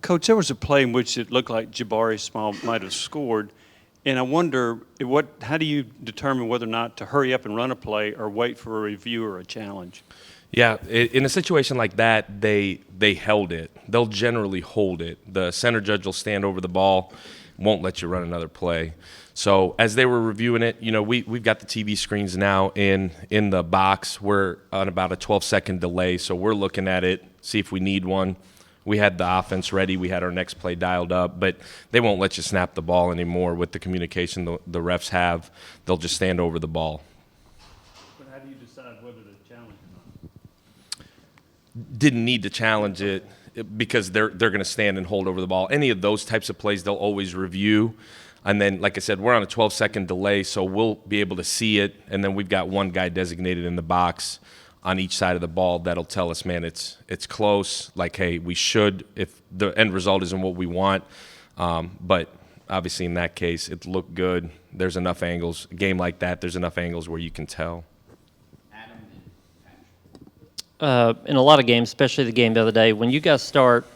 Coach, there was a play in which it looked like Jabari Small might have scored, and I wonder how do you determine whether or not to hurry up and run a play or wait for a review or a challenge? Yeah, in a situation like that, they held it. They'll generally hold it. The center judge will stand over the ball, won't let you run another play. So as they were reviewing it, we've got the TV screens now in the box. We're on about a 12-second delay, so we're looking at it, see if we need one. We had the offense ready. We had our next play dialed up, but they won't let you snap the ball anymore with the communication the refs have. They'll just stand over the ball. But how do you decide whether to challenge or not? Didn't need to challenge it because they're going to stand and hold over the ball. Any of those types of plays, they'll always review. And then, like I said, we're on a 12-second delay, so we'll be able to see it. And then we've got one guy designated in the box on each side of the ball that'll tell us, man, it's close. Like, hey, we should, if the end result isn't what we want. But obviously in that case, it looked good. There's enough angles. A game like that, there's enough angles where you can tell. In a lot of games, especially the game the other day, when you guys start,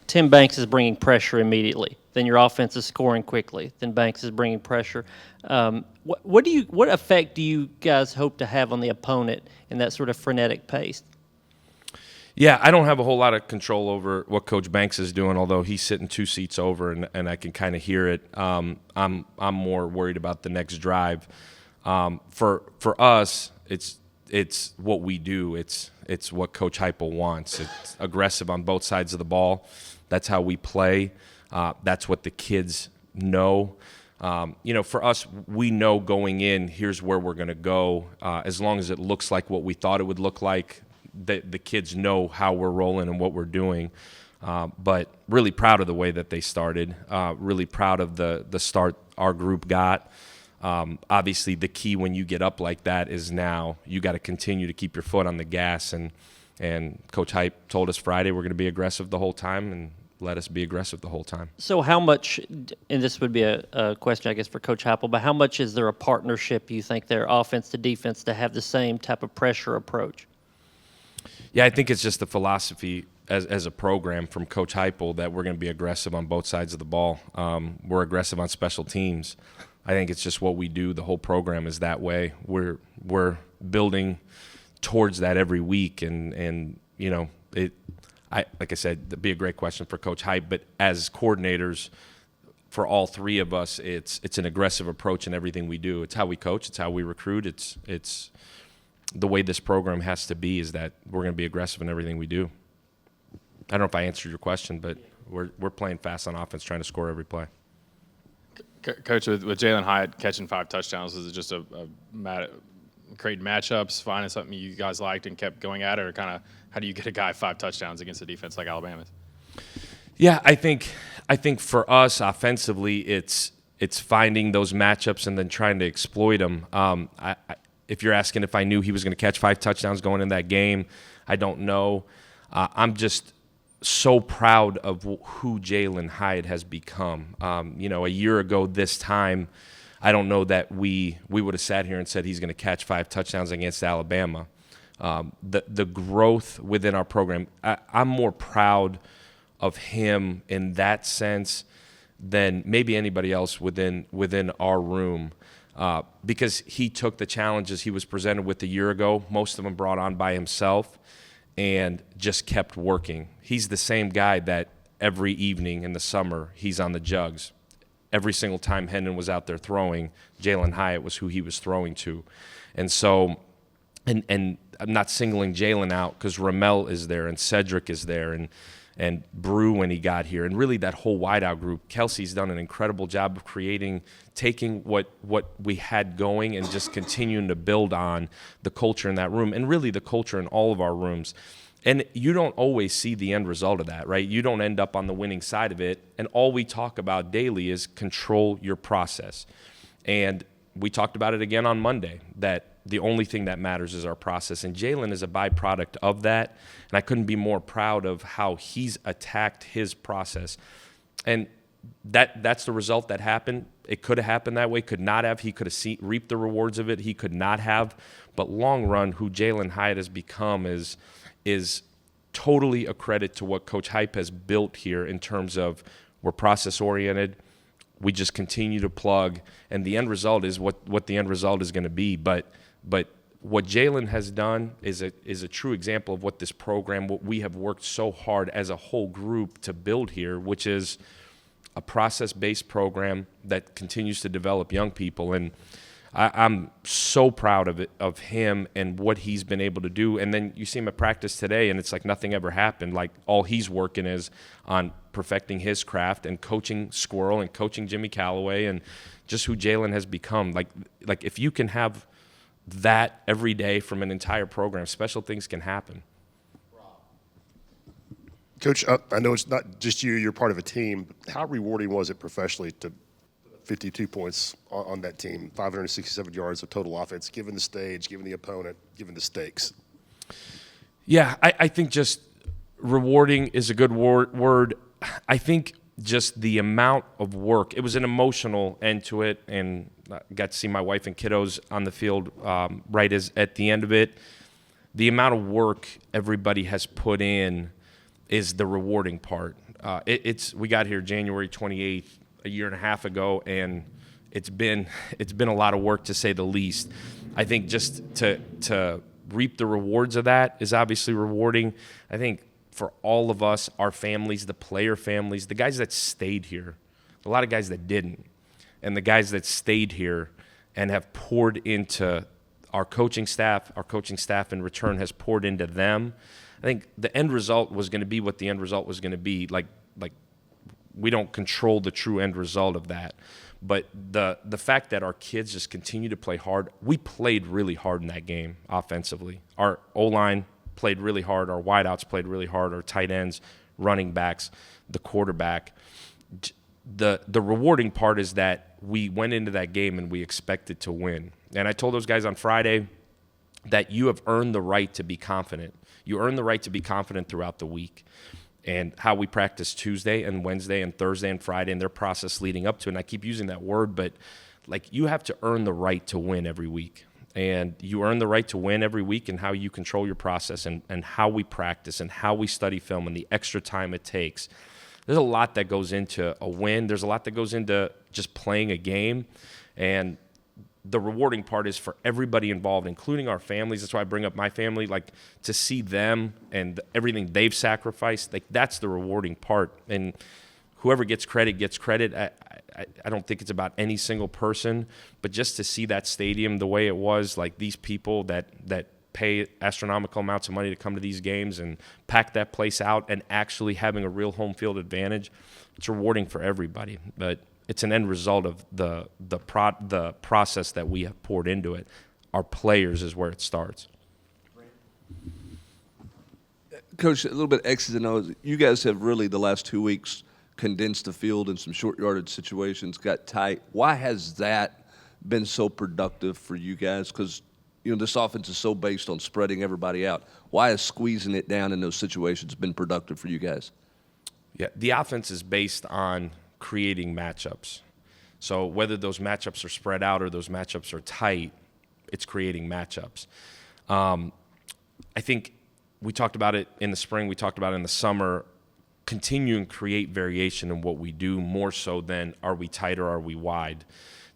Tim Banks is bringing pressure immediately. Then your offense is scoring quickly. Then Banks is bringing pressure. What effect do you guys hope to have on the opponent in that sort of frenetic pace? Yeah, I don't have a whole lot of control over what Coach Banks is doing, although he's sitting 2 seats over and I can kind of hear it. I'm more worried about the next drive. For us, it's what we do. It's what Coach Heupel wants. It's aggressive on both sides of the ball. That's how we play. That's what the kids know. For us, we know going in, here's where we're going to go. As long as it looks like what we thought it would look like, the kids know how we're rolling and what we're doing. But really proud of the way that they started. Really proud of the start our group got. Obviously, the key when you get up like that is now you got to continue to keep your foot on the gas. And Coach Hype told us Friday we're going to be aggressive the whole time and let us be aggressive the whole time. So how much, and this would be a question, I guess, for Coach Heupel, but how much is there a partnership, you think, there, offense to defense, to have the same type of pressure approach? Yeah, I think it's just the philosophy as a program from Coach Heupel that we're going to be aggressive on both sides of the ball. We're aggressive on special teams. I think it's just what we do. The whole program is that way. We're building towards that every week, and like I said, that'd be a great question for Coach Hype. But as coordinators, for all three of us, it's an aggressive approach in everything we do. It's how we coach. It's how we recruit. It's the way this program has to be. Is that we're going to be aggressive in everything we do. I don't know if I answered your question, but we're playing fast on offense, trying to score every play. Coach, with Jalen Hydes catching 5 touchdowns, is it just creating matchups, finding something you guys liked and kept going at it, or kind of how do you get a guy 5 touchdowns against a defense like Alabama's? Yeah, I think for us offensively, it's finding those matchups and then trying to exploit them. If you're asking if I knew he was going to catch 5 touchdowns going in that game, I don't know. I'm just so proud of who Jalen Hyde has become. A year ago this time, I don't know that we would have sat here and said he's going to catch 5 touchdowns against Alabama. The growth within our program, I'm more proud of him in that sense than maybe anybody else within our room, because he took the challenges he was presented with a year ago, most of them brought on by himself, and just kept working. He's the same guy that every evening in the summer he's on the jugs. Every single time Hendon was out there throwing, Jalen Hyatt was who he was throwing to. And so, and I'm not singling Jalen out because Ramel is there and Cedric is there and Brew when he got here. And really that whole wideout group, Kelsey's done an incredible job of taking what we had going and just continuing to build on the culture in that room and really the culture in all of our rooms. And you don't always see the end result of that, right? You don't end up on the winning side of it. And all we talk about daily is control your process. And we talked about it again on Monday, that the only thing that matters is our process. And Jalen is a byproduct of that. And I couldn't be more proud of how he's attacked his process. And that's the result that happened. It could have happened that way, could not have. He could have reaped the rewards of it. He could not have. But long run, who Jalen Hyatt has become is totally a credit to what Coach Hype has built here in terms of we're process-oriented. We just continue to plug, and the end result is what the end result is going to be. But what Jalen has done is a true example of what this program, what we have worked so hard as a whole group to build here, which is a process-based program that continues to develop young people. And I'm so proud of him and what he's been able to do. And then you see him at practice today, and it's like nothing ever happened. Like all he's working is on perfecting his craft and coaching Squirrel and coaching Jimmy Callaway and just who Jalen has become. Like if you can have that every day from an entire program, special things can happen. Coach, I know it's not just you, you're part of a team. How rewarding was it professionally to 52 points on that team, 567 yards of total offense, given the stage, given the opponent, given the stakes? Yeah, I think just rewarding is a good word. I think just the amount of work, it was an emotional end to it, and I got to see my wife and kiddos on the field right at the end of it. The amount of work everybody has put in is the rewarding part. We got here January 28th, a year and a half ago, and it's been a lot of work, to say the least. I think just to reap the rewards of that is obviously rewarding. I think for all of us, our families, the player families, the guys that stayed here, a lot of guys that didn't, and the guys that stayed here and have poured into our coaching staff in return has poured into them. I think the end result was going to be what the end result was going to be. Like we don't control the true end result of that. But the fact that our kids just continue to play hard, we played really hard in that game offensively. Our O-line played really hard. Our wideouts played really hard. Our tight ends, running backs, the quarterback. The rewarding part is that we went into that game and we expected to win. And I told those guys on Friday that you have earned the right to be confident. You earn the right to be confident throughout the week. And how we practice Tuesday and Wednesday and Thursday and Friday and their process leading up to it. And I keep using that word, but like you have to earn the right to win every week. And you earn the right to win every week in how you control your process and how we practice and how we study film and the extra time it takes. There's a lot that goes into a win. There's a lot that goes into just playing a game. And the rewarding part is for everybody involved, including our families. That's why I bring up my family, like to see them and everything they've sacrificed. Like that's the rewarding part. And whoever gets credit gets credit. I don't think it's about any single person, but just to see that stadium the way it was, like these people that pay astronomical amounts of money to come to these games and pack that place out and actually having a real home field advantage, it's rewarding for everybody. But it's an end result of the process that we have poured into it. Our players is where it starts. Coach, a little bit X's and O's. You guys have really, the last 2 weeks, condensed the field in some short yardage situations, got tight. Why has that been so productive for you guys? Because, this offense is so based on spreading everybody out. Why has squeezing it down in those situations been productive for you guys? Yeah, the offense is based on creating matchups. So whether those matchups are spread out or those matchups are tight, it's creating matchups. I think we talked about it in the spring, we talked about it in the summer, continuing to create variation in what we do more so than are we tight or are we wide.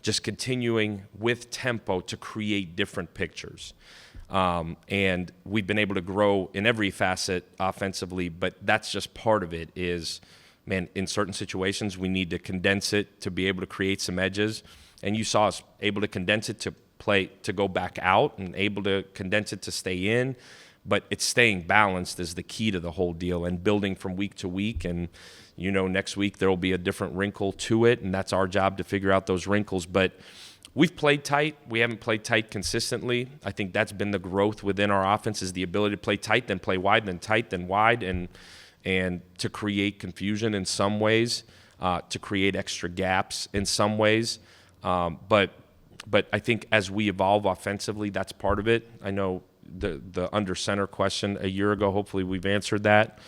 Just continuing with tempo to create different pictures. And we've been able to grow in every facet offensively, but that's just part of it is, man, in certain situations, we need to condense it to be able to create some edges. And you saw us able to condense it to go back out and able to condense it to stay in. But it's staying balanced is the key to the whole deal and building from week to week. And, next week there will be a different wrinkle to it, and that's our job to figure out those wrinkles. But we've played tight. We haven't played tight consistently. I think that's been the growth within our offense is the ability to play tight, then play wide, then tight, then wide, and to create confusion in some ways, to create extra gaps in some ways. But I think as we evolve offensively, that's part of it. I know the under center question a year ago, hopefully we've answered that.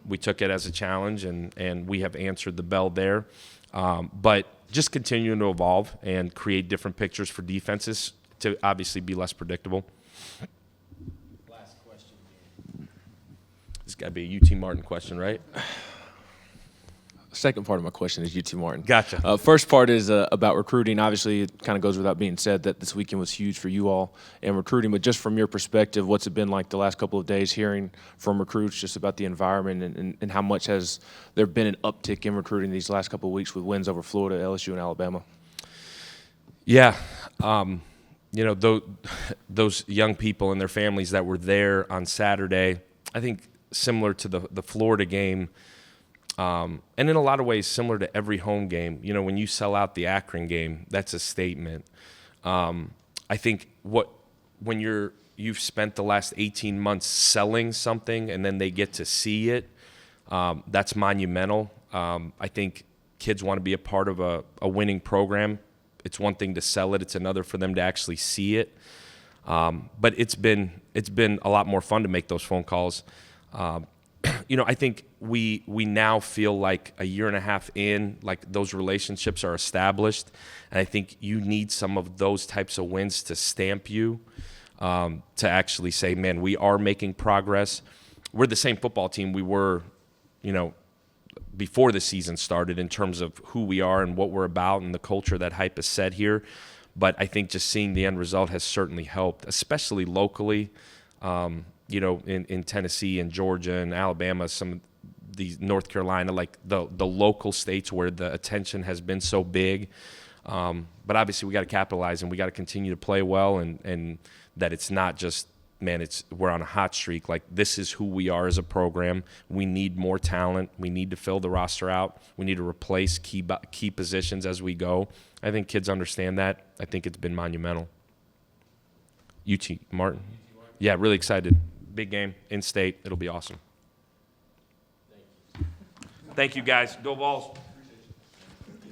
We took it as a challenge, and we have answered the bell there. But just continuing to evolve and create different pictures for defenses to obviously be less predictable. Last question. got to be a UT Martin question, right? Second part of my question is UT Martin. Gotcha. First part is about recruiting. Obviously, it kind of goes without being said that this weekend was huge for you all in recruiting. But just from your perspective, what's it been like the last couple of days hearing from recruits just about the environment and how much has there been an uptick in recruiting these last couple of weeks with wins over Florida, LSU, and Alabama? Yeah. Those young people and their families that were there on Saturday, I think similar to the Florida game, and in a lot of ways similar to every home game. When you sell out the Akron game, that's a statement. I think when you've spent the last 18 months selling something and then they get to see it, that's monumental. I think kids want to be a part of a winning program. It's one thing to sell it; it's another for them to actually see it. But it's been a lot more fun to make those phone calls. I think we now feel like a year and a half in, like those relationships are established, and I think you need some of those types of wins to stamp you, to actually say, man, we are making progress. We're the same football team we were, before the season started in terms of who we are and what we're about and the culture that Hype has set here. But I think just seeing the end result has certainly helped, especially locally. In Tennessee and Georgia and Alabama, some of these North Carolina, like the local states where the attention has been so big. But obviously we got to capitalize and we got to continue to play well and that it's not just, man, we're on a hot streak. Like, this is who we are as a program. We need more talent. We need to fill the roster out. We need to replace key positions as we go. I think kids understand that. I think it's been monumental. UT Martin. Yeah, really excited. Big game, in-state. It'll be awesome. Thank you, guys. Go Vols.